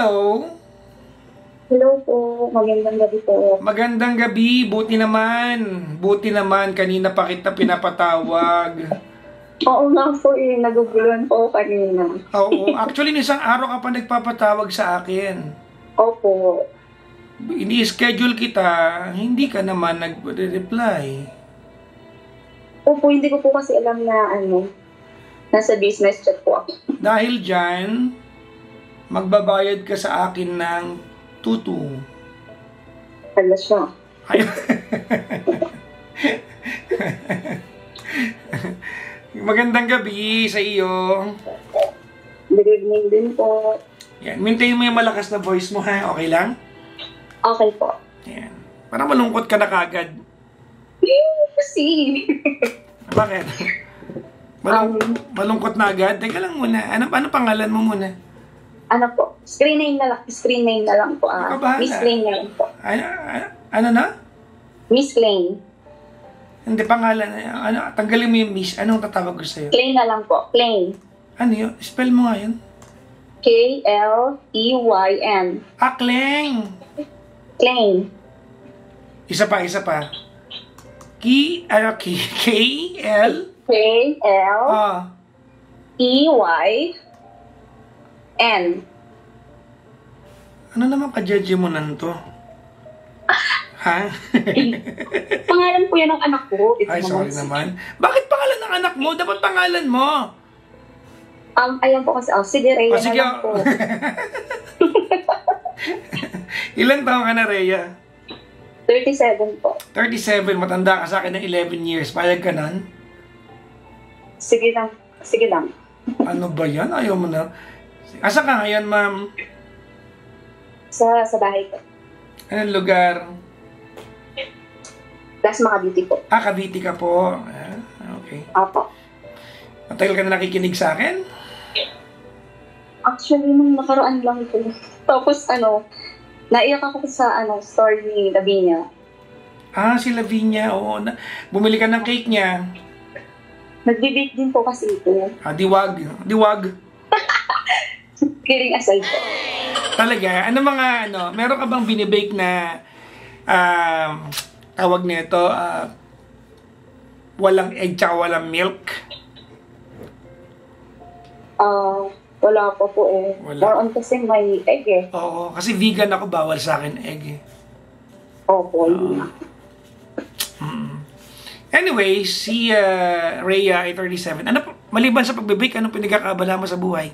Hello? Hello po, magandang gabi po. Magandang gabi, buti naman. Buti naman, kanina pa kita pinapatawag. Oo nga po naguguluhan po kanina. Oo, actually, isang araw ka pa nagpapatawag sa akin. Opo. Ini-schedule kita, hindi ka naman nag-reply. Opo, hindi ko po kasi alam na nasa business chat po ako. Dahil dyan, magbabayad ka sa akin ng tutu. Ala siya. Ay. Magandang gabi sa iyo. Good evening din po. Yan, maintain mo yung malakas na voice mo, ha? Okay lang? Okay po. Yan. Parang malungkot ka na kagad. Kasi. Bakit? Malungkot na agad? Teka lang muna. Ano pangalan mo muna? Ano po? Screen name na lang po. Miss Lane na lang po. Ano na? Miss Lane. Hindi, pangalan. Tanggalin mo yung miss. Anong tatawag ko sa'yo? Lane na lang po. Lane. Ano yun? Spell mo nga yun. K-L-E-Y-N. Kleng. Lane. Isa pa. K-L. K-L-E-Y-N. Ano naman ka-judge mo nanto? Ha? Pangalan po yan ng anak ko. Ay, sorry naman. Bakit pangalan ng anak mo? Dapat pangalan mo. Ayan po kasi. Sige, Rhea sige, na lang po. Ilan taon ka na, Rhea? 37 po. 37. Matanda ka sa akin ng 11 years. Payag ka nun? Sige lang. Ano ba yan? Ayaw mo na. Asa ka ngayon, ma'am? Sa bahay ko. Anong lugar? Plasma Cavite po. Cavite ka po. Okay. Opo. Matagal ka na nakikinig sa akin? Actually, nung nakaraan lang po. Tapos naiyak ako sa story ni Lavinia. Si Lavinia. Oo. Bumili ka ng cake niya. Nagbe-bake din po kasi ito. Diwag. Kidding aside po. Talaga? Meron ka bang binibake na tawag nito, walang egg tsaka walang milk? Wala pa po eh. Wala. More on kasi may egg eh. Oo, kasi vegan ako, bawal sa akin egg eh. Opo. Anyway, si Rhea ay 37. Maliban sa pagbe-bake, anong pinagkakaabala mo sa buhay?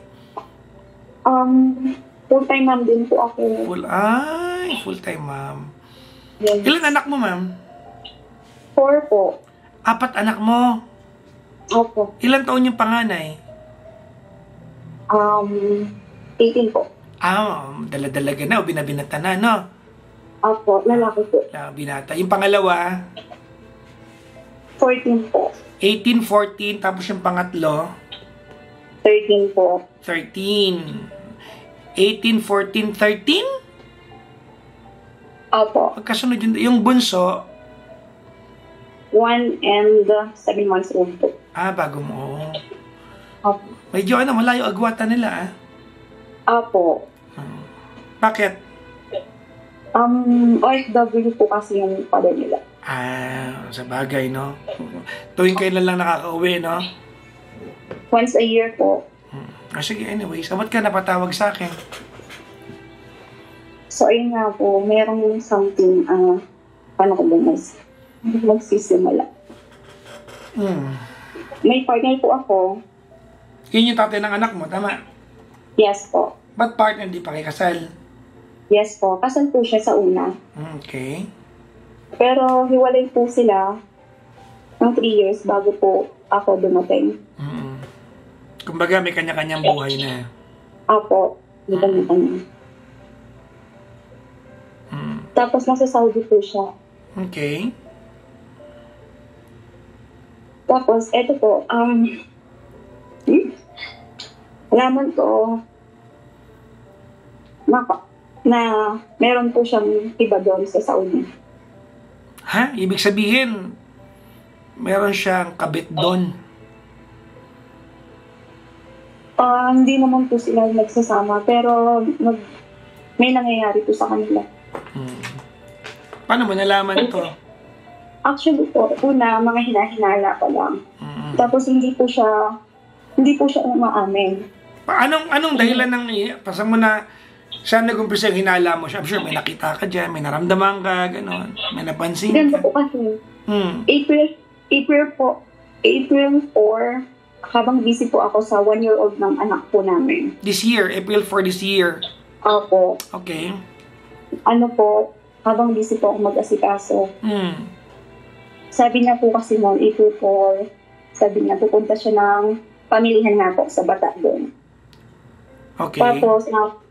Full-time ma'am din po ako. Full-time ma'am. Yes. Ilan anak mo, ma'am? 4 po. 4 anak mo? Opo. Ilan taon yung panganay? 18 po. Dala-dalaga na o binabinata na, no? Opo, lalaki po. Binata. Yung pangalawa? 14 po. 18, 14, tapos yung pangatlo? 13 po. 13. 18, 14, 13? Opo. Pagkasunod yung bunso? 1 and 7 months old po. Bago mo. Opo. Medyo malayo agwata nila, Opo. Bakit? OFW po kasi yung father nila. Sa bagay, no? Tuwing kailan lang nakaka-uwi, no? Once a year po. Sige, anyway. Ba't ka napatawag sa akin? So, ayun nga po, merong something, paano ko ba magsisimula? May partner po ako. Yun yung tatay ng anak mo, tama? Yes po. Ba't partner, di pa kayo kasal? Yes po. Kasal po siya sa una. Okay. Pero hiwalay po sila ng 3 years bago po ako dumating. Kumbaga, may kanya-kanyang buhay na. Apo. May kanya-kanya. Tapos nasa Saudi po siya. Okay. Tapos, eto po, alaman ko na meron po siyang iba doon sa Saudi. Ibig sabihin, meron siyang kabit doon. Hindi naman po sila nagsasama, pero may nangyayari po sa kanila. Paano mo nalaman to? Actually po, una, mga hinahinala pa lang. Tapos hindi po siya umaamin. Anong dahilan ng pasang mo na saan nag-umpisa yung hinala mo? I'm sure may nakita ka dyan, may naramdaman ka, gano'n. May napansin Ganito ka. po kasi, April 4, habang busy po ako sa 1-year-old ng anak po namin. This year, April 4 this year. Opo. Okay. Ano po, habang busy po ako mag-asikaso. Sabi niya po kasi noon, April 4, sabi niya pupunta siya ng pamilihan na po sa Bata doon. Okay.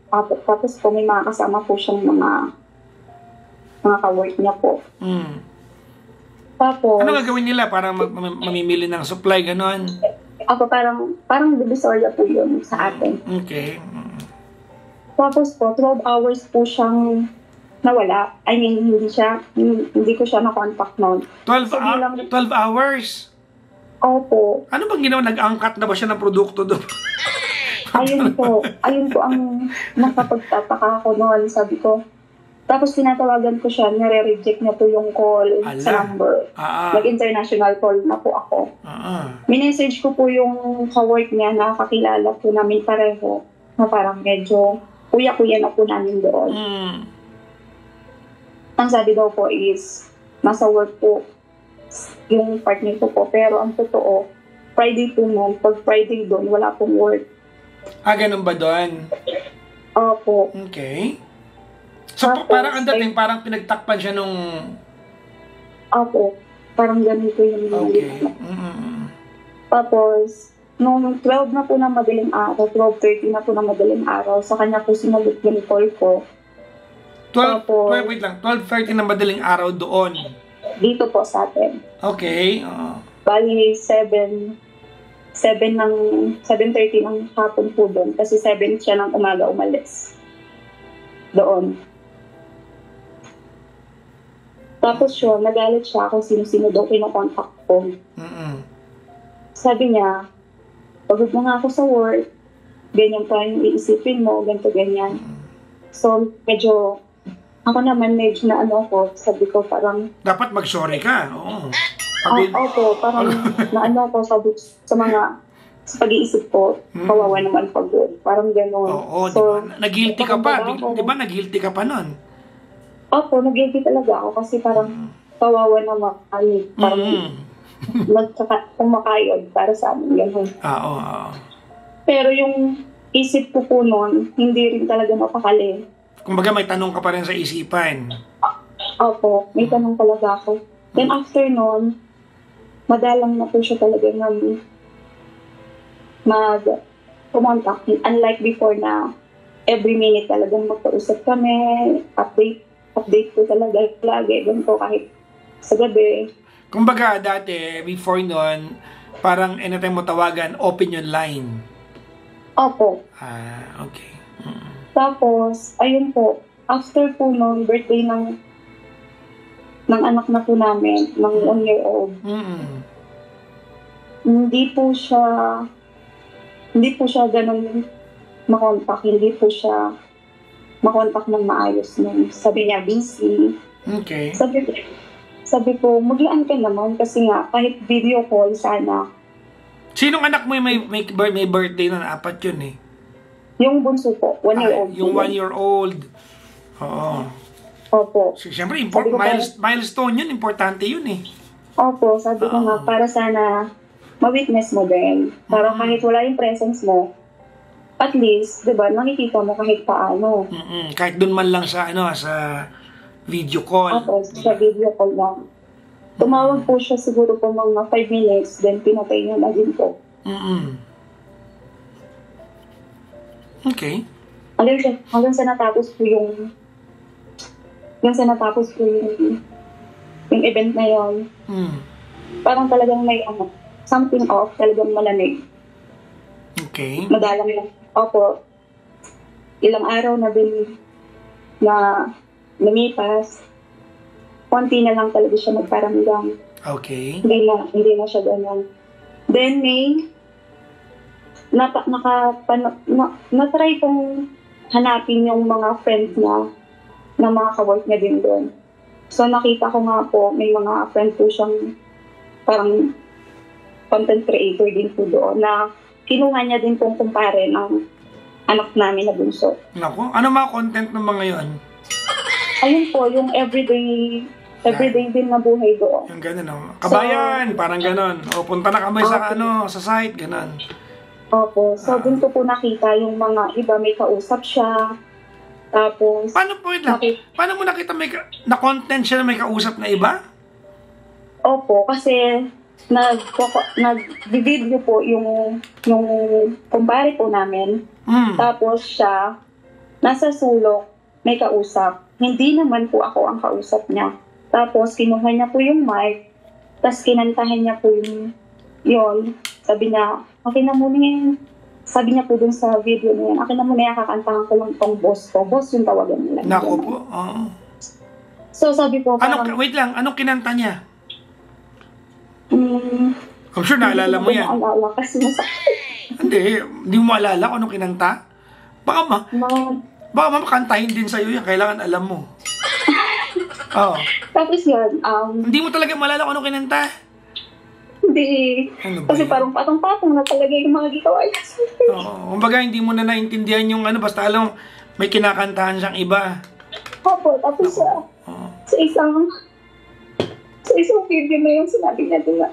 Tapos po may mga kasama po siyang mga ka-work niya po. Tapos, ano gagawin nila para mamimili ng supply, gano'n? ako parang divisoria po yun sa atin. Okay. Tapos po, 12 hours po siyang nawala. I mean, hindi ko siya na-contact noon. 12 hours? Opo. Ano bang ginawa? Nag-angkat na ba siya ng produkto doon? Ayun po ang nakapagtataka ako noon. Sabi ko, tapos tinatawagan ko siya, nare-reject niya po yung call sa number. Nag-international call na po ako. Minessage ko po yung ka-work niya na kakilala po namin pareho na parang medyo kuya-kuya na po namin doon. Ang sabi daw po is, nasa work po yung partner ko po. Pero ang totoo, Friday po noon, pag Friday doon, wala pong work. Ganun ba doon? Opo. Okay. So, parang ang dating, parang pinagtakpan siya nung... Opo. Parang ganito yung... Okay. Tapos, nung 12 na po na madaling araw, 12:30 na po na madaling araw, sa kanya po sinagot yung call ko. 12:30 na madaling araw doon. Dito po sa atin. Okay. Bali, 7:30 ng hapon po doon. Kasi 7 siya ng umaga umalis. Doon. Tapos siya, nagalit siya kung sino-sino daw kinokontak ko. Sabi niya, pagod na nga ako sa work, ganyan pa yung iisipin mo, ganito, ganyan. So, medyo, ako naman medyo na ano ko, sabi ko parang... Dapat mag-sorry ka, oo. Opo, parang naano ko sa pag-iisip ko, kawawa naman pagod. Parang gano'n. Oo, so, diba? Nag-guilty ka pa, diba? Nag-guilty ka pa nun. Opo, nag-guilty talaga ako kasi parang kawawa naman. Parang kumakayod para sa amin. Gano'n. Oo. Pero yung isip ko po noon, hindi rin talaga mapakali. Kumbaga may tanong ka pa rin sa isipan. Opo, may tanong talaga ako. Then after noon, madalang na po siya talaga ng mag-kumontak. Unlike before na every minute talagang magkausap kami, update po talaga lagi, ganito kahit sa gabi. Kumbaga dati, before noon, parang anytime mo tawagan, open yung line. Opo. Okay. Tapos, ayun po, after po noon, birthday ng anak na po namin, ng 1-year-old. Hindi po siya ganun makontak, hindi po siya makontak ng maayos nun. Sabi niya, busy. Okay. Sabi ko, maglaan ka naman kasi nga, kahit video call sana. Sinong anak mo may birthday na 4 yun eh? Yung bunso po, 1-year-old. Yung 1-year-old. Oo. Opo. Siyempre, milestone yun, importante yun eh. Opo, sabi ko nga, para sana ma-witness mo din. Para kahit wala yung presence mo, at least, di ba, nakikita mo kahit paano. Kahit dun man lang sa video call. Opo, sa video call lang. Tumawag po siya siguro po mga 5 minutes, then pinatay niya na din po. Okay. Hanggang sa natapos po yung event na yun. Parang talagang may something off, talagang malamig. Okay. Madalang lang. Opo. Ilang araw na din na lumipas. Konti na lang talaga siya magparamdam. Okay. Hindi na siya ganun. Then May, na-try kong hanapin yung mga friends niya na mga kawork niya din doon. So nakita ko nga po, may mga friend po siyang parang content creator din po doon na kinuha niya din pong kumpare ng anak namin na bunso. Naku, ano mga content ng mga yon? Ayun po, yung everyday din na buhay doon. Yung gano'n, no? Kabayan, parang gano'n. O, punta na kami sa sa site, gano'n. Opo, so dun ko po nakita yung mga iba may kausap siya. Tapos, paano po ito? Paano mo nakita na content siya na may kausap na iba? Opo, kasi nag-video po yung kumpare po namin. Tapos siya, nasa sulok, may kausap. Hindi naman po ako ang kausap niya. Tapos kinuha niya po yung mic, tapos kinantahan niya po yun. Sabi niya, okay na muna yan. Sabi niya po dun sa video na yan, akin na muna yan, kakantahan ko lang tong boss ko. Boss yung tawagan nila. Naku po. So sabi po, parang... Wait lang, anong kinanta niya? I'm sure naalala mo yan. Hindi ko naalala kasi masakit. Hindi mo maalala kung anong kinanta? Baka makakantahin din sa'yo yan, kailangan alam mo. Tapos yun, hindi mo talaga maalala kung anong kinanta? Hindi. Kasi parang patong-patong na talaga yung mga gitawa niya. Kumbaga hindi mo na naintindihan yung basta alam, may kinakantahan siyang iba. Opo, tapos sa isang video na yung sinabi niya din na,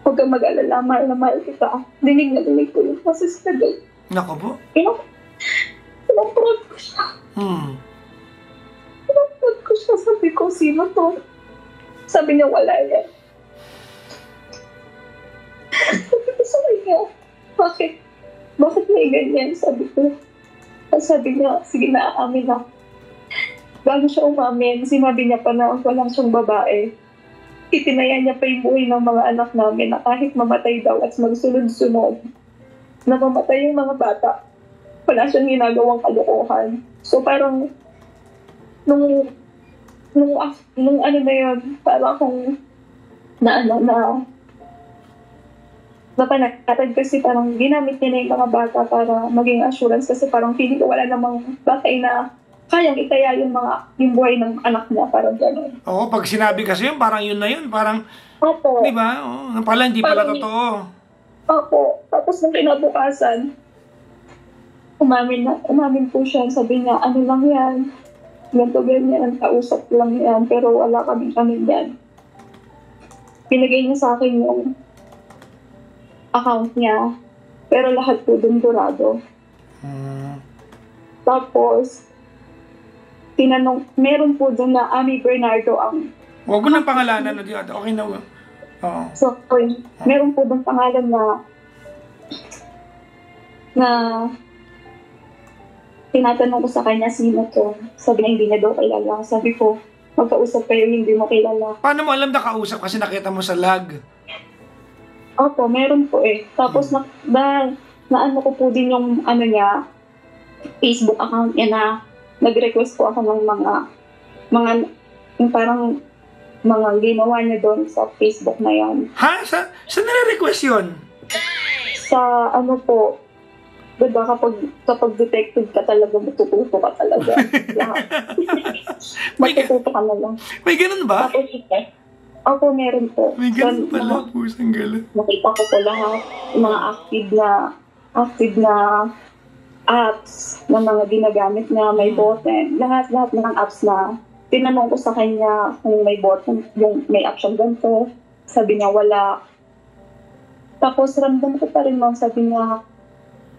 huwag kang mag-alala, mahal na mahal kita. Dinig na dinig ko yung process na gay. Naku po. Pinapurot ko siya. Pinapurot ko siya. Sabi ko, sino to? Sabi niya, wala yan. Sabi ko sa kanya, bakit? Bakit may ganyan? Sabi ko. Sabi niya, sige na, amin na. Bago siya umamin, sinabi niya pa na walang siyang babae. Itinaya niya pa yung buhay ng mga anak namin na kahit mamatay daw at magsunod-sunod, na mamatay yung mga bata, wala siyang ginagawang kalokohan. So parang, nung ano na yun, parang akong napanagkatag kasi parang ginamit niya na yung mga bata para maging assurance kasi parang feeling ko wala namang batay na kayang itaya yung buhay ng anak niya, parang gano'n. Oo, pag sinabi kasi yun, parang yun na yun, parang, opo. Di ba? Pala, hindi pala totoo. Opo. Tapos nung kinabukasan, umamin po siya, sabi niya, ano lang yan, ganito ganyan, kausap lang yan, pero wala kaming yan. Pinagay niya sa akin yung account niya, pero lahat po dun dorado. Tapos, tinanong, meron po doon na Ami Bernardo ang... Huwag mo ng pangalanan na diyan. Okay na. Oo. So, meron po doon pangalan na tinatanong ko sa kanya, sino to? Sabi na hindi niya daw kilala. Sabi ko, magkausap kayo, hindi mo kilala. Paano mo alam na kausap kasi nakita mo sa lag? Opo, meron po eh. Tapos, naano ko po din yung niya, Facebook account niya na nag-request po ako ng yung parang mga ginawa niya doon sa Facebook na yan. Ha? Saan nare-request yun? Sa po, diba kapag detective ka talaga, matututo ka talaga. Matututo ka na lang. May ganun ba? Tapos opo, meron po. May ganun pala, pusang galang. Nakita ko po lahat, mga active na apps na mga ginagamit na may button. Lahat ng apps na tinanong ko sa kanya kung may button, yung may action ganito. Sabi niya wala. Tapos ramdam ko pa rin sabi niya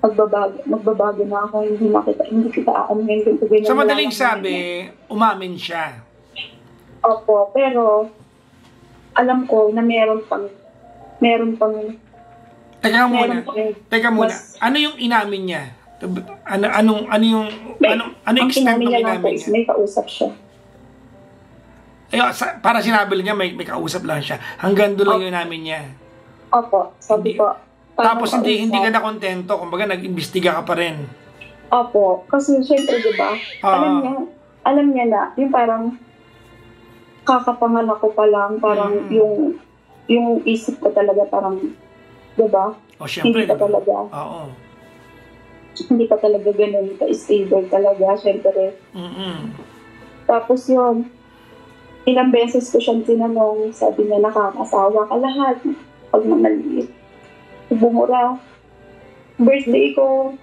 magbabago na ako, hindi kita aamin. So madaling sabi, umamin siya. Opo, pero alam ko na meron pang Teka muna. Ano yung inamin niya? Ano yung extent ng inamin niya? May kausap siya. Para sinabi niya may kausap lang siya. Hanggang doon lang yung inamin niya. Opo, sabi ko. Tapos hindi ka na kontento, kumbaga nag-imbestiga ka pa rin. Opo, kasi syempre diba, alam niya na, yung parang kakapanganak ko pa lang, parang yung isip ko talaga parang, diba? O syempre. Hindi ka talaga. Oo. hindi pa talaga ganun ka-stable talaga, syempre. Tapos yun, ilang beses ko siyang tinanong, sabi niya, nakakasawa ka lahat. Pag maliit, bumura. Birthday ko,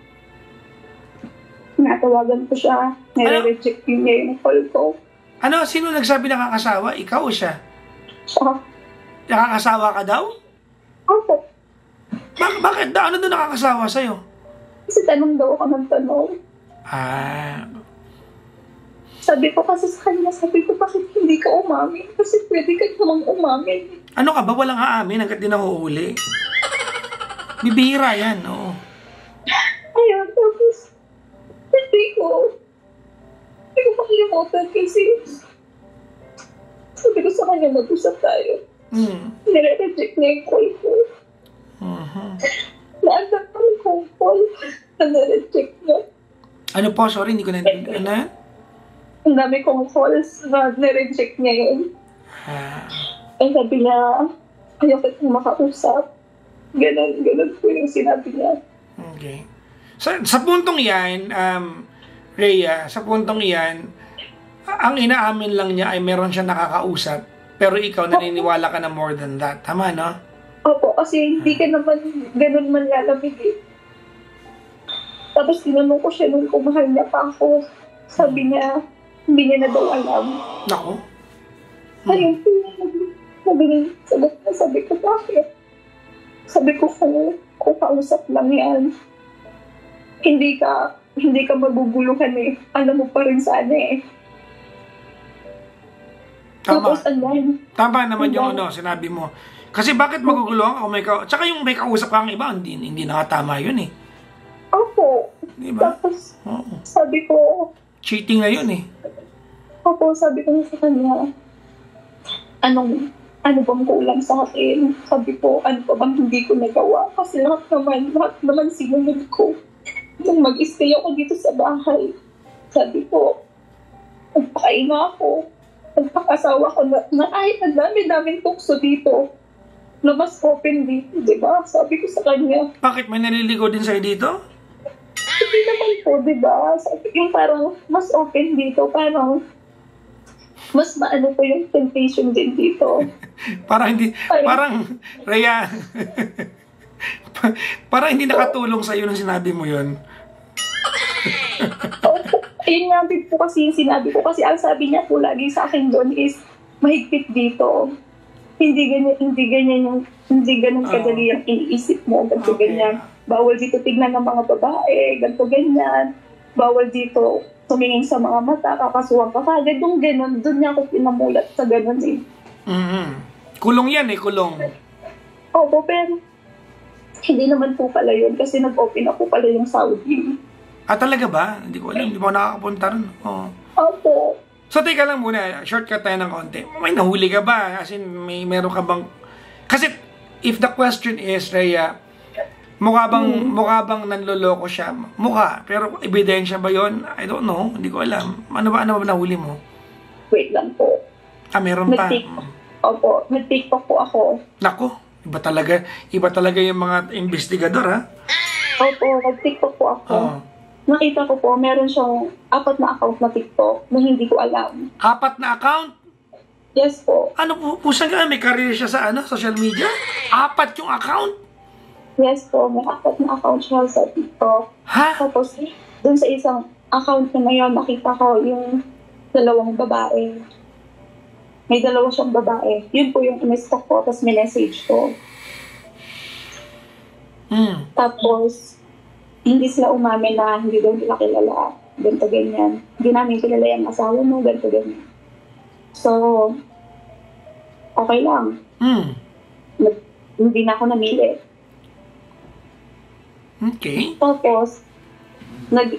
natawagan ko siya, nare-reject niya yung call ko. Ano? Sino nagsabi nakakasawa? Ikaw o siya? Siya. Nakakasawa ka daw? Opo. Bakit? Ano doon nakakasawa sa'yo? Kasi tanong daw ako ng tanong. Sabi ko kasi sa kanya, sabi ko, bakit hindi ka umamin? Kasi pwede ka namang umamin. Ano ka ba? Walang aamin hanggat di nahuhuli. Bibihira yan, oo. Ayun, tapos, hindi ko makalimutan kasi sabi ko sa kanya, mag-usap tayo. Nire-reject niya yung call ko. Naandang kong call na nire-reject niya. Ano po? Sorry, hindi ko na-reject. Ano? Ang dami kong calls na nire-reject niya yun. Ang sabi niya, ayaw kitang makausap. Ganon po yung sinabi niya. Okay. Sa puntong yan, Rhea, sa puntong yan, ang inaamin lang niya ay meron siya nakakausap, pero ikaw naniniwala ka na more than that. Tama, no? Opo, kasi hindi ka naman ganun man lalamig eh. Tapos tinanong ko siya nung kumahal niya pa ako. Sabi niya, hindi niya na daw alam. Naku. Ayun po, sabi ko, bakit? Sabi ko, kung kausap lang yan, hindi ka maguguluhan eh. Alam mo pa rin sana eh. Tama. Tapos, Tama naman yung sinabi mo. Kasi bakit maguguluhan kung may tsaka yung may kausap kang iba, hindi nakatama yun eh. Opo. Diba? Tapos, sabi ko, cheating na yun eh. Opo, sabi ko sa kanya, ano bang kulang sa akin? Sabi ko, ano pa bang hindi ko nagawa? Kasi lahat naman sinunod ko. Nung mag-stay ako dito sa bahay, sabi ko, nagpakaina ako. Nagpakasawa ko na ay, ang dami-daming tukso dito. Na mas open dito, di ba? Sabi ko sa kanya. Bakit? May naliligaw din sa'yo dito? Hindi naman po, di ba? Sabi ko, parang mas open dito. Parang mas maano po yung temptation din dito. parang, Rhea, parang hindi nakatulong sa'yo nung sinabi mo yun. Ayun nga din po kasi yung sinabi ko. Kasi ang sabi niya po lagi sa akin doon is, mahigpit dito. Hindi ganun kadali ang iniisip mo. Ganto ganyan. Bawal dito tignan ng mga babae. Ganto ganyan. Bawal dito tumingin sa mga mata. Kakasuhan ka kagad. Yung ganun. Doon niya ako pinamulat sa ganun eh. Kulong yan eh, kulong. Opo, pero hindi naman po pala yun. Kasi nag-open ako pala yung Saudi. Talaga ba? Hindi ko alam. Hindi pa ako nakakapunta rin. Opo. So, teka lang muna. Shortcut tayo ng konti. May nahuli ka ba? As in, meron ka bang... Kasi, if the question is, Rhea, mukha bang nanloloko siya? Mukha. Pero, ebidensya ba yon? I don't know. Hindi ko alam. Ano ba nahuli mo? Wait lang po. Meron pa? Opo. Nag-TikTok po ako. Naku. Iba talaga yung mga investigador, ha? Opo. Nag-TikTok po ako. Nakita ko po, meron siyang 4 na account na TikTok na hindi ko alam. 4 na account? Yes po. Ano po? Pusang ka, may career siya sa social media? 4 yung account? Yes po, may 4 na account siya sa TikTok. Ha? Tapos, dun sa isang account na ngayon, nakita ko yung 2 babae. May 2 siyang babae. Yun po yung in-stalk ko, tapos minessage ko. Tapos, hindi sila umamin na hindi daw nila kilala. Ganto ganyan. Hindi namin kilala yung asawa mo, ganto ganyan. So, okay lang. Hindi na ako namili. Okay. Tapos,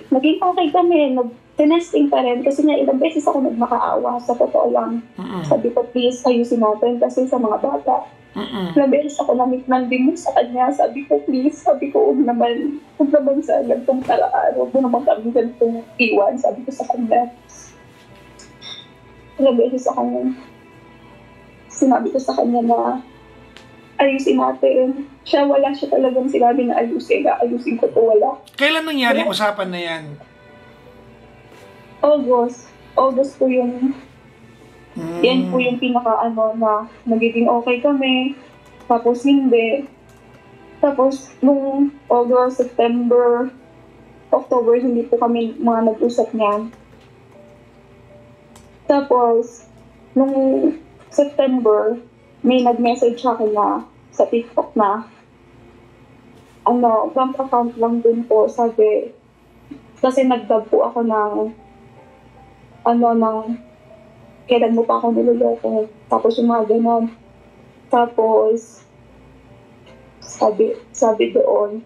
naging okay kami. Tinesting pa rin. Kasi nga ilang beses ako nagmakaawa. Sa totoo lang. Sabi ko, please, ayusin natin kasi sa mga bata. Ilang beses ako nandimos sa kanya. Sabi ko, please. Sabi ko, huwag naman sa gantong paraan. Huwag mo naman kami gantong iwan. Sabi ko sa kanya. Ilang beses akong sinabi ko sa kanya na ayusin natin. Wala siya talagang sinabi na ayusin. Ayusin ko to, wala. Kailan nangyari usapan na yan? August. August po yung yan po yung na nagiging okay kami. Tapos hindi. Tapos nung August, September, October, hindi po kami mga nag-usap niyan. Tapos, nung September, may nag-message sa akin na sa TikTok na bank account lang din po, sabi. Kasi nag-dub po ako ng kailan mo pa ako niloloko. Tapos yung mga ganon. Tapos, sabi doon,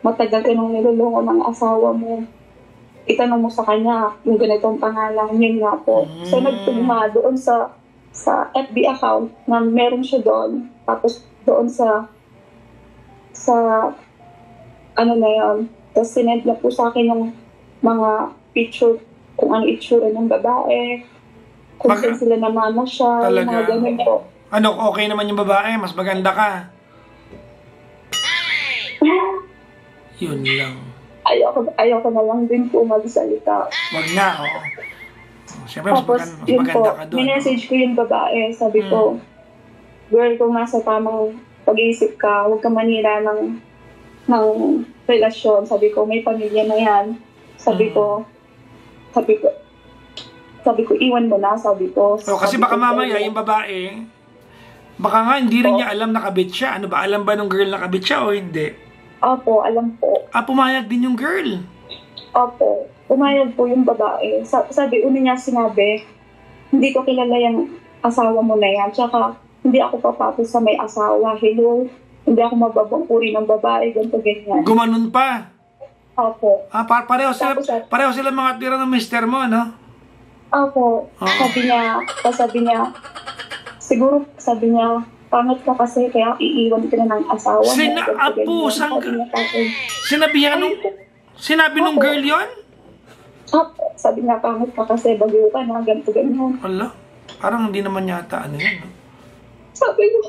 matagal ka nung niloloko ng asawa mo. Itanong mo sa kanya yung ganitong pangalan, yun nga po. So, nagtugma doon sa FB account na meron siya doon. Tapos, doon sa na yun. Tapos, sinend na po sa akin yung mga picture, kung ano itsura ng babae, kung saan sila namana siya, yung mga ganun po. Ano, okay naman yung babae? Mas maganda ka? Yun lang. Ayoko na lang din po magsalita. Wag na, oo. Siyempre, tapos, mas maganda ka doon. minessage ko yung babae. Sabi ko, girl, kung nasa tamang pag-iisip ka, huwag ka manira ng relasyon. Sabi ko, may pamilya na yan. Sabi ko, iwan mo na, sabi ko. So, kasi baka mamaya, yung babae, baka nga hindi rin niya alam na kabit siya. Ano ba, alam ba nung girl na kabit siya o hindi? Opo, alam po. Pumayag din yung girl? Opo, pumayag po yung babae. Sabi, niya sinabi, hindi ko kilala yung asawa mo na yan. Tsaka, hindi ako papatol sa may asawa. Hello, hindi ako mababang uri ng babae, ganito, ganyan. Gumanon pa? Opo. Pareho sila mga tira ng mister mo, no? Opo. Sabi niya, siguro, pangit ka kasi kaya iiwan ka na ng asawa mo. Sinabi nung girl yon? Sabi niya, pangit ka kasi bago ka na, ganito, ganyan. Ala, parang hindi naman yata ano yan. No? Sabi ko,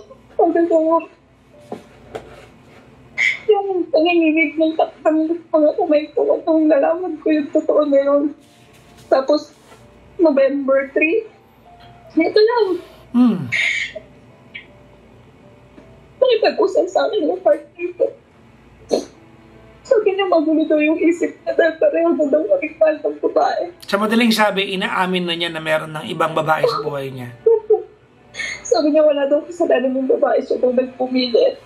yung panginginig ng mga kamay ko, nung nalaman ko yung totoo na yun. Tapos, November 3, ito lang. Nakipag-usap sa akin yung partner ko. Sabi niya, magulo daw yung isip niya dahil pareho na daw kaming mahal ng babae. Sa madaling sabi, inaamin na niya na meron ng ibang babae sa buhay niya. Sabi niya, wala daw kasalanan ng babae, siya daw nagpumilit.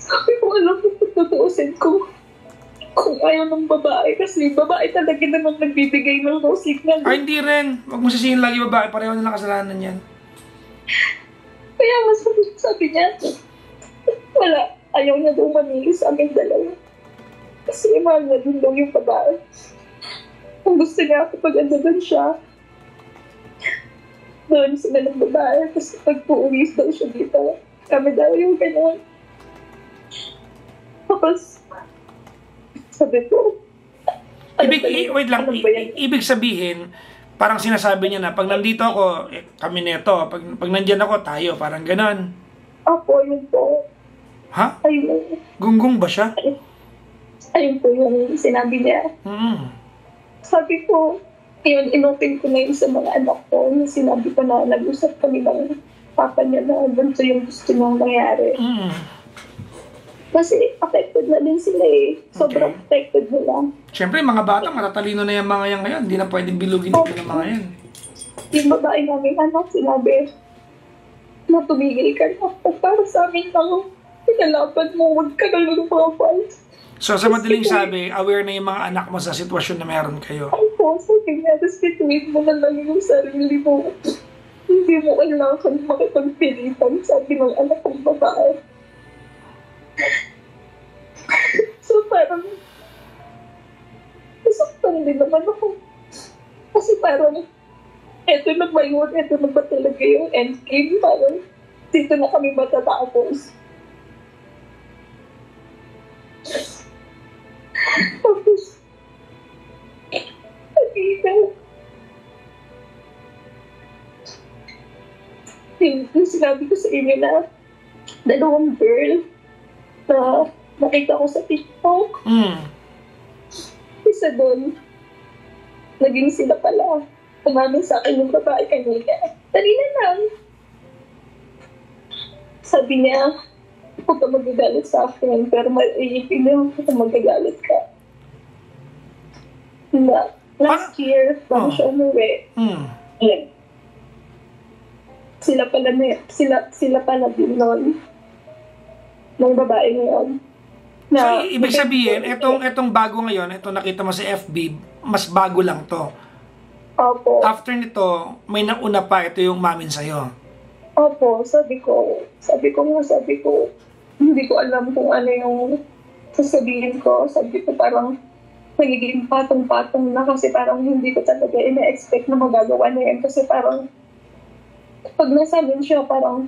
Sabi ko, alam mo, tutuusin ko kung ayaw ng babae kasi babae talaga naman nagbibigay ng no signal. Ay, hindi rin. Huwag mo sisihin lagi babae. Pareho nilang kasalanan yan. Kaya mas sabi niya, wala. Ayaw niya daw manili sa aming dalawa. Kasi mahal niya din daw yung babae. Kung gusto niya ako pag andagan siya, doon sila ng babae. Kasi pag uuwi daw siya dito, kami daw yung ganyan. Tapos, sabi ko, wait lang, ibig sabihin, parang sinasabi niya na, pag nandito ako, kami neto, pag nandyan ako, tayo, parang ganon. Ako, yun po. Ha? Ayun. Gunggong ba siya? Ayun po yung sinabi niya. Sabi ko, yun, inutin ko na yun sa mga anak ko. Yung sinabi ko na nag-usap kami ng papa niya na ganito yung gusto niyang mangyari. Kasi affected na din sila eh. Sobrang affected nila. Siyempre, mga bata, matatalino na yung mga yan ngayon. Hindi na pwedeng bilugin ng mga yan. Yung babae namin anak, sinabi, na tumigil ka na. Para sa amin lang, pinalaban mo, huwag ka na lumabal. So, sa madaling sabi, aware na yung mga anak mo sa sitwasyon na meron kayo. Opo, sabi niya, restitute mo na lang yung sarili mo. Hindi mo kailangan makipagpilitan, sabi ng anak kong babae. So, parang nasaktan din naman ako. Kasi parang eto na ba yun? Eto na ba talaga yung endgame? Parang dito na kami matatapos. Tapos sinabi ko sa inyo na dalawang girl na nakita ko sa TikTok. Isa doon, naging sila pala. Umamin sa akin yung babae kanina. Kanina lang. Sabi niya, huwag ka magagalit sa akin, pero maiipin ko kung magagalit ka. Last year, bago siya umuwi, sila pala din nun, ng babae ngayon. So, ibig sabihin, itong bago ngayon, itong nakita mo sa FB, mas bago lang to. Opo. After nito, may nauna pa, ito yung mamin sa'yo. Opo, sabi ko, hindi ko alam kung ano yung sasabihin ko. Sabi ko parang nagiging patong-patong na kasi parang hindi ko talaga ina-expect na magagawa na yan. Kasi parang pag nasabi siya, parang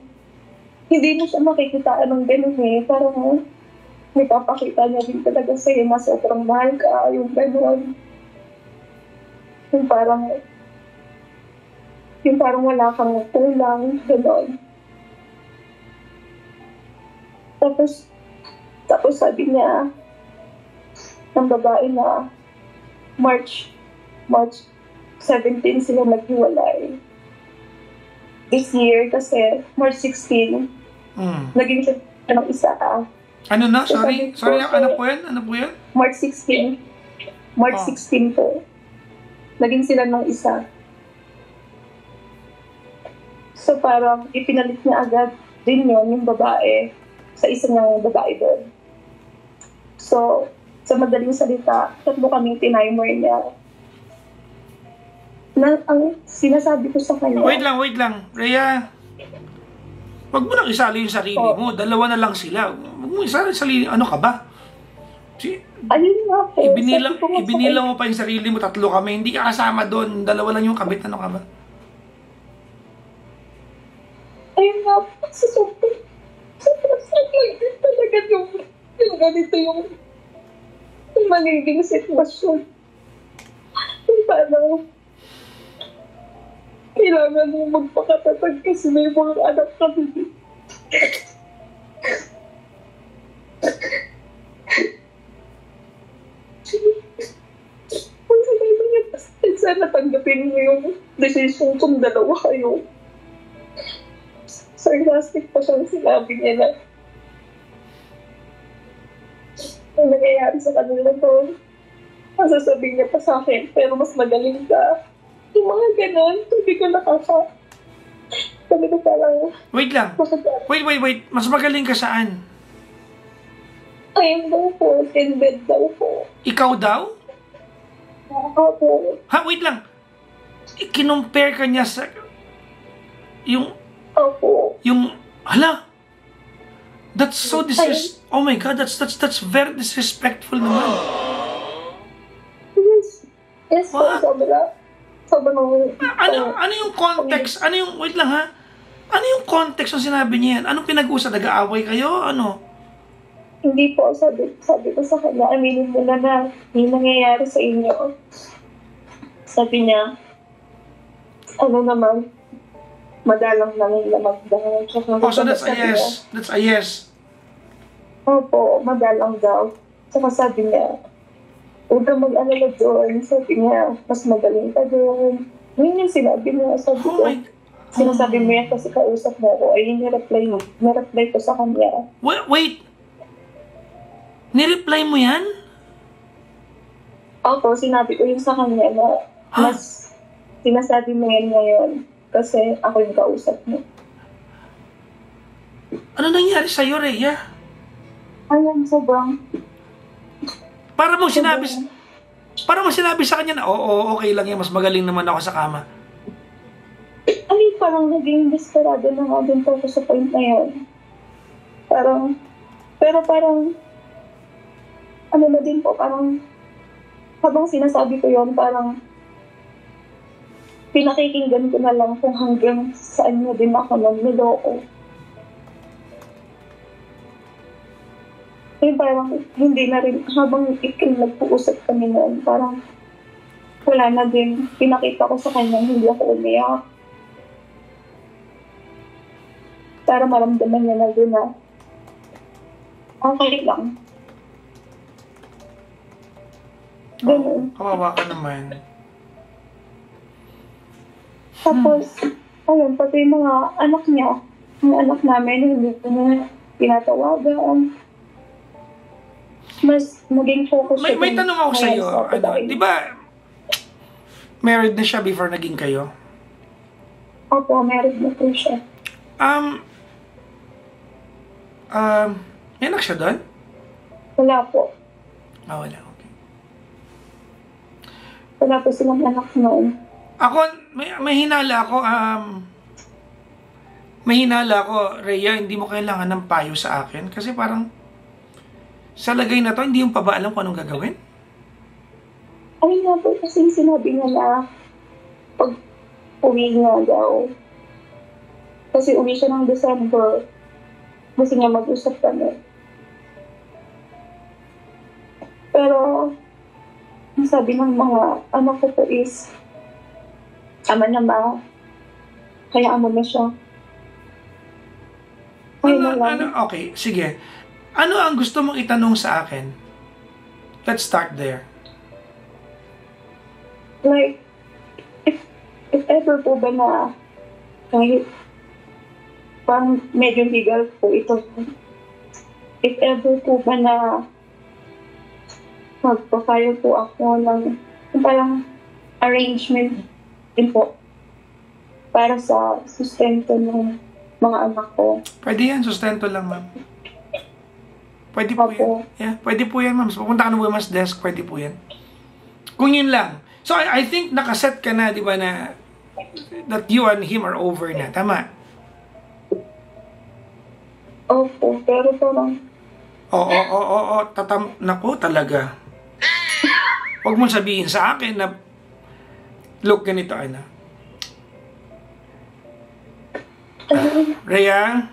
hindi mo siya makikitaan ng ganun eh. Parang may papakita niya din talaga sa'yo na sobrang mahal ka, yung ganun. Yung parang wala kang kulang, gano'n. Tapos sabi niya, ng babae na March 17 sila naghiwalay. This year, kasi March 16, naging siya ng isa. Ano na? Sorry, ano po yan? March 16 po. Naging sila ng isa. So parang ipinalit niya agad din yun, yung babae, sa isa ng babae doon. So, sa madaling salita, tatlo kaming tinimer niya. Ang sinasabi ko sa kanya... Wait lang. Rhea, wag mo nang isali yung sarili mo. Dalawa na lang sila. Wag mo isali yung sarili. Ano ka ba? Ayun nga po. Ibinilang mo pa yung sarili mo. Tatlo kami. Hindi ka kasama doon. Dalawa lang yung kabit. Ano ka ba? Ayun nga po. Sobrang din talaga yung ganito yung magiging sitwasyon. Yung parang kailangan mo magpakatatag kasi may mga anak kami. Kung sinabi niya, sana tanggapin mo yung decision kung dalawa kayo. Sarcastic pa siyang sinabi niya na ang nangyayari sa kanila to, masasabihin niya pa sa akin, pero mas magaling ka. Yung mga ganon, sabi ko sabi ko parang... Wait lang. Wait. Mas magaling ka saan? Ayun daw po, in bed daw po. Ikaw daw? Opo. Ha, wait lang. Kinumpare ka niya sa... Yung... Opo. Yung... Hala! That's so oh my God, that's very disrespectful naman. Yes, sobrang... Ano yung context? Wait lang ha? Ano yung context ng sinabi niya yan? Anong pinag-usap? Nag-aaway kayo? Ano? Hindi po, sabi ko sa kanya, aminin mo na yung nangyayari sa inyo. Sabi niya, ano naman, madalang lang yung lamagdang. So that's a yes. That's a yes. Opo, madalang daw. Saka sabi niya, huwag kang mag-alala doon. Sabi niya, mas magaling ka doon. Yun yung sinabi niya. Sabi ko, sinasabi mo yan kasi kausap mo ako. Ay, nireply ko sa kanya. Wait! Nireply mo yan? Opo, sinabi ko yun sa kanya na mas sinasabi mo yan ngayon kasi ako yung kausap mo. Ano nangyari sa'yo, Rhea? Ayun, sobrang... Para mo sinabi sa kanya na, oo, okay lang yan, mas magaling naman ako sa kama. Ay, parang naging desperado na nga din po ako sa point na yun. Pero parang, ano na din po, parang, habang sinasabi ko yun, parang, pinakikinggan ko na lang kung hanggang saan mo din ako niloko. Parang hindi na rin, habang nagpuusap kami noon, parang wala na din. Pinakita ko sa kanya, hindi ako umiyak. Para maramdaman niya na doon na okay lang. Ganun. Kawawa ka naman. Tapos, ayun, pati yung mga anak niya, mga anak namin, hindi ko na pinatawagan. Mas maging focus siya. May tanong ako sa'yo. Di ba, married na siya before naging kayo? Opo, married na po siya. May anak siya doon? Wala po. Wala. Okay. Wala po silang anak noon. Ako, may hinala ako, Rhea, hindi mo kailangan ng payo sa akin. Kasi parang, sa lagay na to, hindi yung pa ba alam kung anong gagawin? Ay nga po, kasi sinabi niya na pag uwi niya daw. Kasi uwi siya ng December. Kasi nga mag-usap kami. Pero, ang sabi ng mga anak ko po is, ama na ma, kaya amo na siya. Okay, sige. Ano ang gusto mong itanong sa akin? Let's start there. Like, if ever po ba na, kahit parang medyo legal po ito, if ever po ba na magpa-file po ako ng parang arrangement din po para sa sustento ng mga anak ko. Pwede yan, sustento lang, ma'am. Pwede po yan. Yeah, pwede po yan, ma'am. So, pupunta ka ng women's desk, pwede po yan. Kung yun lang. So, I think nakaset ka na, di ba, na that you and him are over na. Tama? Opo, pero parang... Oo. Naku, talaga. Huwag mong sabihin sa akin na, look, ganito, Ana. Rhea,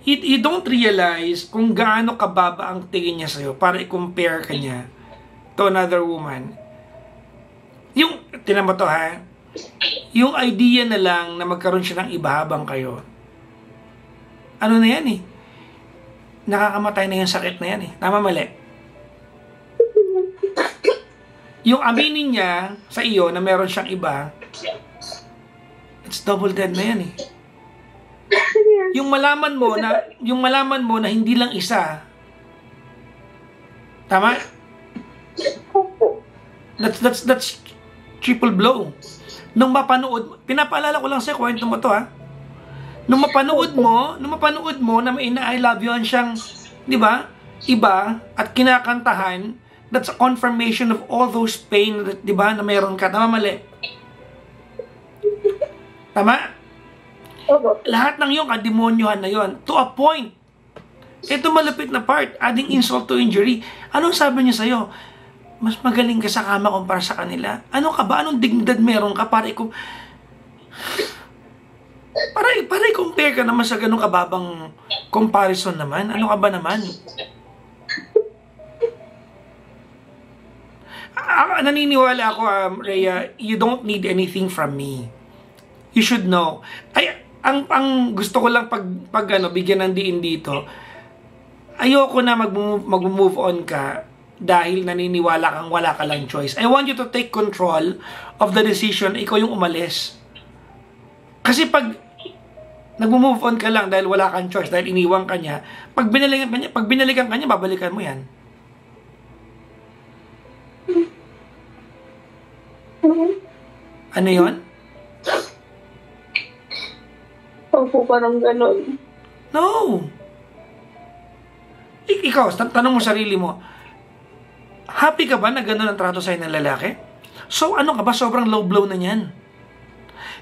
you don't realize kung gaano kababa ang tingin niya sa'yo para i-compare ka niya to another woman. Yung, tinan mo to ha, yung idea na lang na magkaroon siya ng iba habang kayo, ano na yan eh, nakakamatay na yung sakit na yan eh. Tama, mali? Yung aminin niya sa iyo na meron siyang iba, it's double dead na yan eh. Yung malaman mo na hindi lang isa. Tama? That's triple blow. Nung mapanood, pinapaalala ko lang sa kwento mo to ha. Nung mapanood mo na may I love you siyang, di ba? Iba at kinakantahan, that's a confirmation of all those pain that, di ba, na meron ka. Tama, mali? Tama? Lahat ng yung kademonyohan na yon, to a point. Ito malapit na part, adding insult to injury. Anong sabi niya sa'yo? Mas magaling ka sa kama kumpara sa kanila. Ano ka ba? Anong dignidad meron ka para para i-compare ka naman sa ganung kababang comparison naman? Ano ka ba naman? Naniniwala ako, Rhea, you don't need anything from me. You should know. Ang gusto ko lang pag bigyan ng diin dito, ayoko na mag-move on ka dahil naniniwala kang wala ka lang choice. I want you to take control of the decision, ikaw yung umalis. Kasi pag nag-move on ka lang dahil wala kang choice, dahil iniwan ka niya, pag binalikan ka niya, babalikan mo yan. Ano yon? Opo, parang gano'n. No! Ikaw, tanong mo sarili mo, happy ka ba na gano'n ang trato sa'yo ng lalaki? So, ano ka ba? Sobrang low blow na niyan.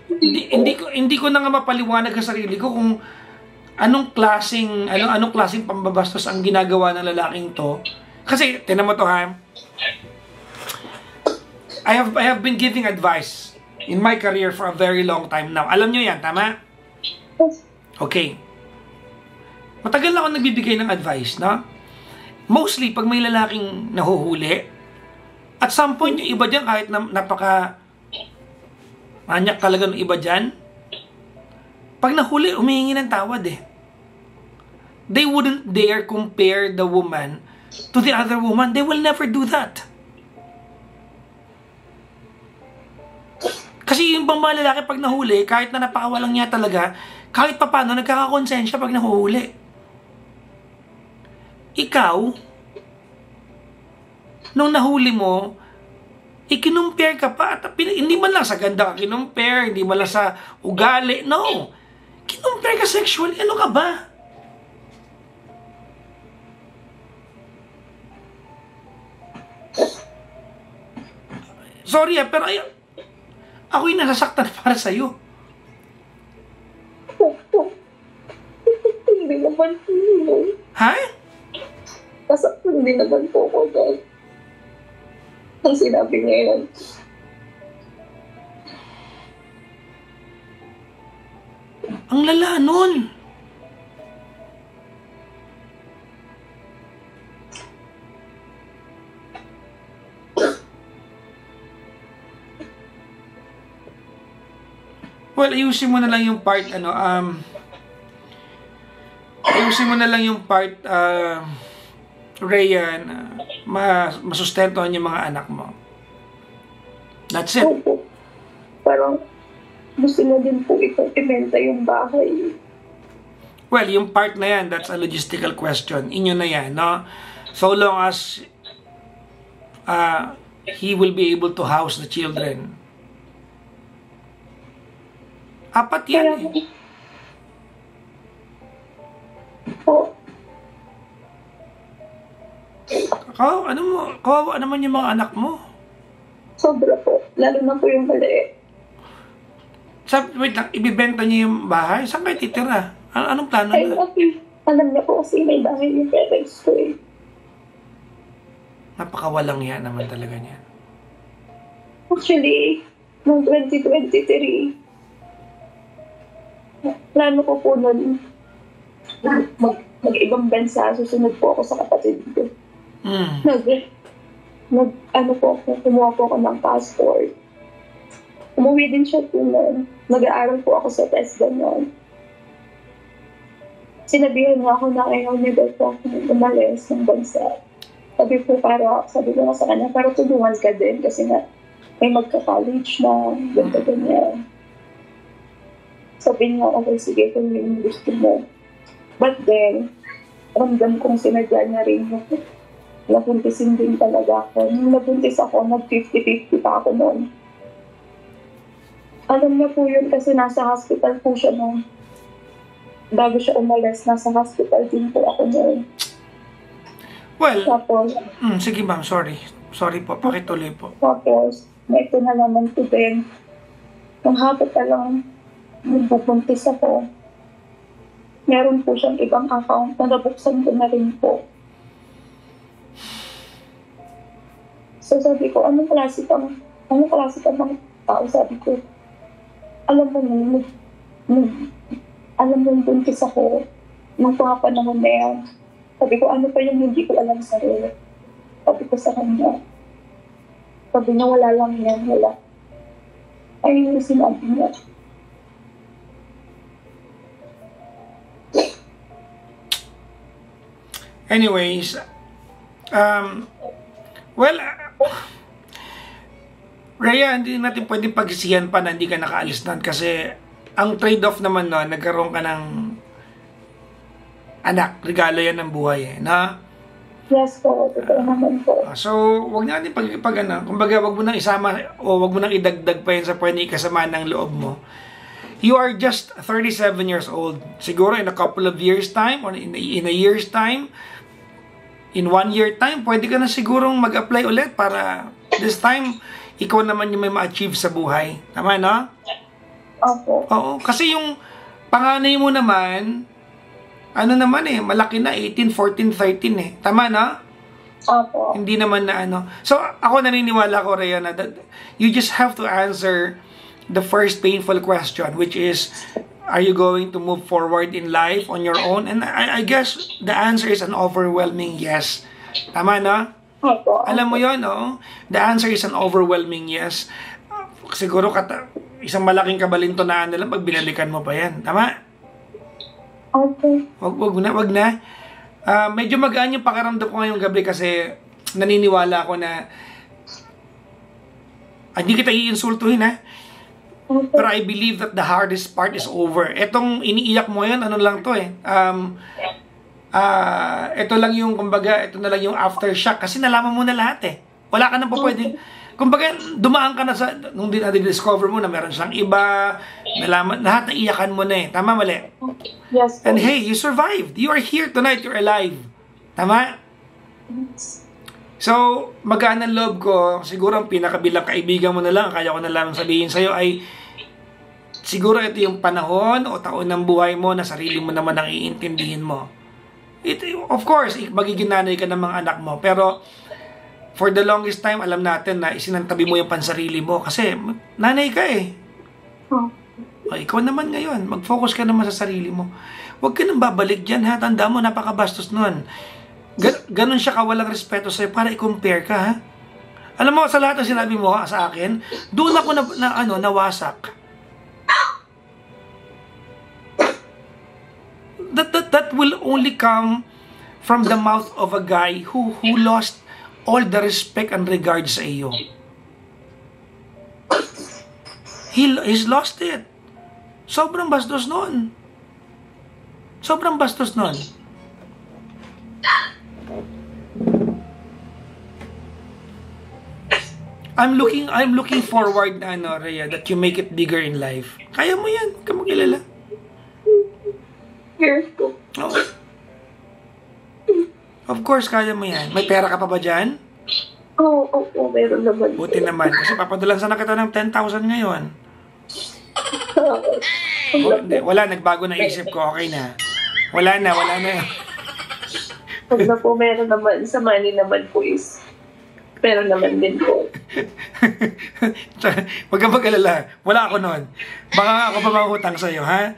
Hindi ko na nga mapaliwanag sa sarili ko kung anong klaseng pambabastos ang ginagawa ng lalaking to. Kasi, tinan mo to ha, I have been giving advice in my career for a very long time now. Alam nyo yan, tama? Okay. Matagal na ako nagbibigay ng advice, no? Mostly, pag may lalaking nahuhuli, at some point, yung iba dyan, kahit napaka manyak talaga ng iba dyan, Pag nahuli, humihingi ng tawad eh. They wouldn't dare compare the woman to the other woman. They will never do that. Kasi yung bang mga lalaki pag nahuli, kahit na napakawalang niya talaga, kahit papano, nagkakakonsensya pag nahuhuli. Ikaw, nung nahuli mo, ikinumpare ka pa. At hindi man lang sa ganda ka kinumpare, hindi man lang sa ugali. No. Kinumpare ka sexually. Ano ka ba? Sorry pero ako'y nasasaktan para sa'yo. Hindi naman po. Ha? Nasaktan din naman po ako dahil ang sinabi niya yun. Ang lala nun. Well, ayusin mo na lang yung part, ayusin mo na lang yung part, Rhea, na masustentuhan yung mga anak mo. That's it. Opo. Parang gusto na din po itong ibenta yung bahay. Well, yung part na yan, that's a logistical question. Inyo na yan, no? So long as he will be able to house the children. Apat yan eh. Po. Kawawa naman yung mga anak mo. Sobra po. Lalo na po yung maliit. Wait lang, ibibenta niyo yung bahay? Saan kayo titira? Anong plano Ay, na? okay. Alam niya po kasi may bahay yung parents ko eh. Napakawalang yan naman talaga niya. Actually, noong 2023, plano ko po nun mag-ibang bansa, susunod po ako sa kapatid ko. Kumuha po ako ng passport. Umuwi din siya po nun. Nag-aaral po ako sa test ganyan. Sinabihan nga ako na ayaw niya daw po ako umalis ng bansa. Sabi ko nga sa kanya, para tulungan ka din kasi nga may magka-college na, ganyan. Sabi niya, okay, sige, kung yung gusto mo. But then, ramdam kong sinadya niya rin mo. Nabuntisin din talaga ako. Nung nabuntis ako, nag-50-50 pa ako noon. Alam niya po yun kasi nasa hospital po siya noon. Bago siya umalis, nasa hospital din po ako noon. Well, tapos, sige ma'am, sorry. Sorry po, pakituloy po. Tapos, may ito na naman po din. Nung hapon pa lang, nung bubuntis ako, meron po siyang ibang account na nabuksan ko na rin po. So sabi ko, anong klase ka ng tao? Sabi ko, alam mo nung buntis ako, nung panahon na yan. Sabi ko, ano pa yung hindi ko alam sa sarili? Sabi ko sa kanya. Sabi niya, wala lang yan, wala. Ayun yung sinabi niya. Anyways, Rhea, hindi natin pwedeng pagsisihan pa na hindi ka nakaalis doon kasi ang trade-off naman no, nagkaroon ka ng anak, regalo yan ng buhay eh, na? Yes po, totoo naman po. So, wag natin kumbaga wag mo nang isama o wag mo nang idagdag pa yan sa pwede ikasama ng loob mo. You are just 37 years old. Siguro in a couple of years time or in a year's time, in 1 year time, pwede ka na sigurong mag-apply ulit para this time, ikaw naman yung may ma-achieve sa buhay. Tama, no? Opo. Oo, kasi yung panganay mo naman, malaki na, 18, 14, 13 eh. Tama, no? Opo. Hindi naman na So, ako naniniwala ko, Rhea, na that you just have to answer the first painful question, which is, are you going to move forward in life on your own? And I guess the answer is an overwhelming yes. Tama, no? Opo. Alam mo yon, no? The answer is an overwhelming yes. Siguro isang malaking kabalintonaan na lang pag binalikan mo pa yan. Tama? Okay. Wag na. Medyo magaan yung pakiramdam ko ngayong gabi kasi naniniwala ako na hindi kita iinsultuhin ha. Okay. Pero I believe that the hardest part is over. Etong iniiyak mo yan, ano lang to eh. Ito lang yung, kumbaga, ito na lang yung aftershock kasi nalaman mo na lahat eh. Wala ka nang pwedeng, kumbaga, dumaan ka na sa, nung discover mo na meron siyang iba, nalaman, lahat na iyakan mo na eh. Tama, mali? Yes. And hey, you survived. You are here tonight. You're alive. Tama? So, magaan ang loob ko, siguro ang pinakabilang kaibigan mo na lang, kaya ko na lang sabihin sa'yo ay, siguro ito yung panahon o taon ng buhay mo na sarili mo naman ang iintindihin mo. Of course, magiging nanay ka ng mga anak mo, pero for the longest time, alam natin na isinantabi mo yung pansarili mo kasi nanay ka eh. O, ikaw naman ngayon, mag-focus ka naman sa sarili mo. Huwag ka nang babalik dyan ha, tanda mo, napakabastos nun. Ganon siya kawalang respeto sa'yo para i-compare ka ha. Alam mo, sa lahat ng sinabi mo sa akin, doon ako nawasak. That will only come from the mouth of a guy who lost all the respect and regard sa iyo. He's lost it. Sobrang bastos nun. Sobrang bastos nun. I'm looking forward na Rhea, that you make it bigger in life. Kaya mo yan, huwag ka mag-alala. Oh. Of course, kaya mo yan. May pera ka pa ba dyan? Oo, meron naman. Buti naman. Kasi papadalan sana kita ng 10,000 ngayon. Wala, nagbago na isip ko. Okay na. Wala na. Pag na po meron naman, sa money naman po is meron naman din po. Huwag kang mag-alala. Wala ako nun. Baka ako pa mangutang sa'yo, ha?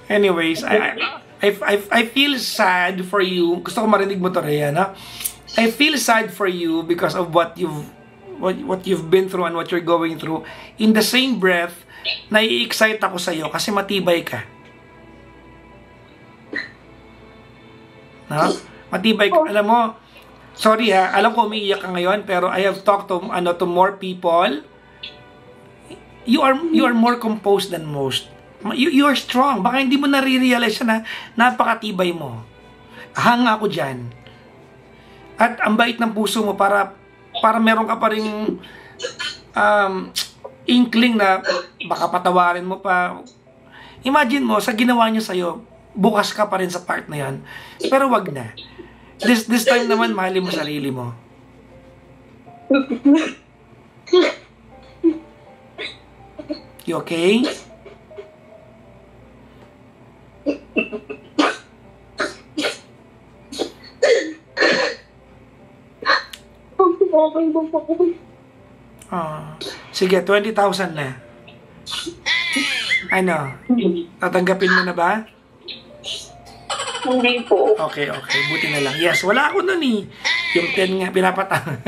Anyways, I feel sad for you. Gusto ko marinig mo to, Rhea, no? I feel sad for you because of what you've been through and what you're going through. In the same breath, nai-excite ako sa'yo kasi matibay ka. No? Matibay ka. Alam mo, sorry ha, alam ko umiiyak ka ngayon, pero I have talked to more people. You are more composed than most. You are strong. Baka hindi mo nare-realize na napakatibay mo. Hanga ako dyan. At ang bait ng puso mo para meron ka pa ring inkling na baka patawarin mo pa. Imagine mo, sa ginawa niya sa'yo, bukas ka pa rin sa part na yan. Pero wag na. This time naman, mahalin mo sarili mo. You okay? Sige, 20,000 na. Ano? Tatanggapin mo na ba? Hindi po. Okay. Buti na lang. Yes, wala ako nun eh. Yung 10 nga, pinapatang.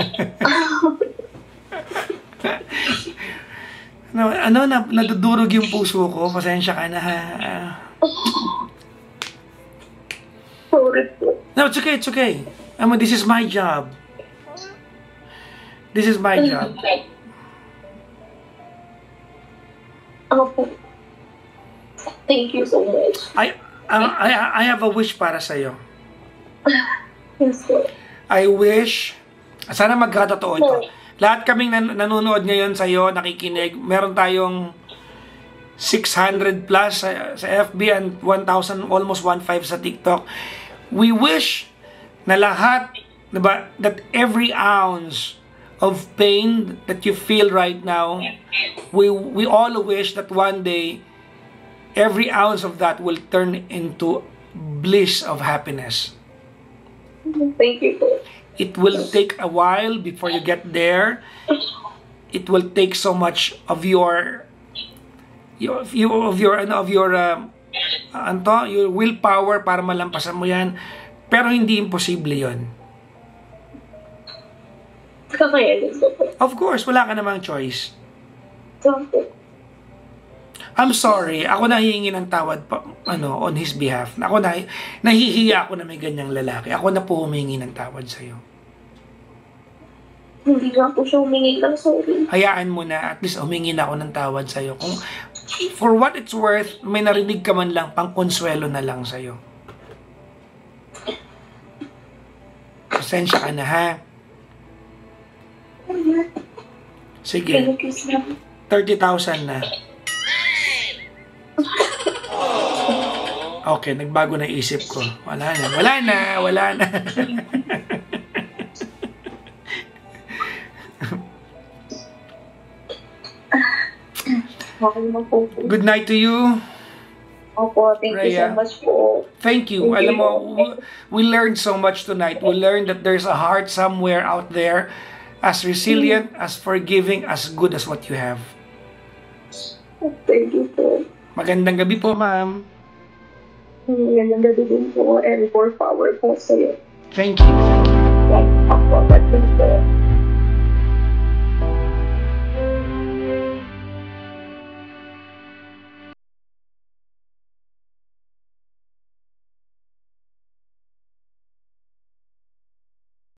Nadudurog yung puso ko. Pasensya ka na ha. Sorry po. No, it's okay. This is my job. This is my job. Thank you so much. I have a wish para sa'yo. Yes, sir. I wish, sana magkatotoo ito. Lahat kaming nanonood ngayon sa'yo, nakikinig, meron tayong 600 plus sa FB and 1,000, almost 1,500 sa TikTok. We wish na lahat, diba, that every ounce of pain that you feel right now, we all wish that one day, every ounce of that will turn into bliss of happiness. Thank you. It will take a while before you get there. It will take so much of your willpower para malampasan mo yan. Pero hindi imposible yon. Kakayanin ko po. Of course, wala ka namang choice. Okay. I'm sorry, ako nahihingi ng tawad pa, on his behalf. Nahihiya ako na may ganyang lalaki. Ako na po humingi ng tawad sa'yo. Hindi nga po siya humingi ng sorry. Hayaan mo na, at least humingi na ako ng tawad sa'yo. Kung, for what it's worth, may narinig ka man lang, pang konsuelo na lang sa'yo. Pasensya ka na, ha? Sige. 30,000 na. Okay, nagbago na isip ko. Wala na. Good night to you. Opo, thank you so much po. Thank you. Alam mo, we learned so much tonight. We learned that there's a heart somewhere out there as resilient, as forgiving, as good as what you have. Thank you po. Magandang gabi po, ma'am. Magandang gabi din po, and more power po sa'yo. Thank you. Thank you.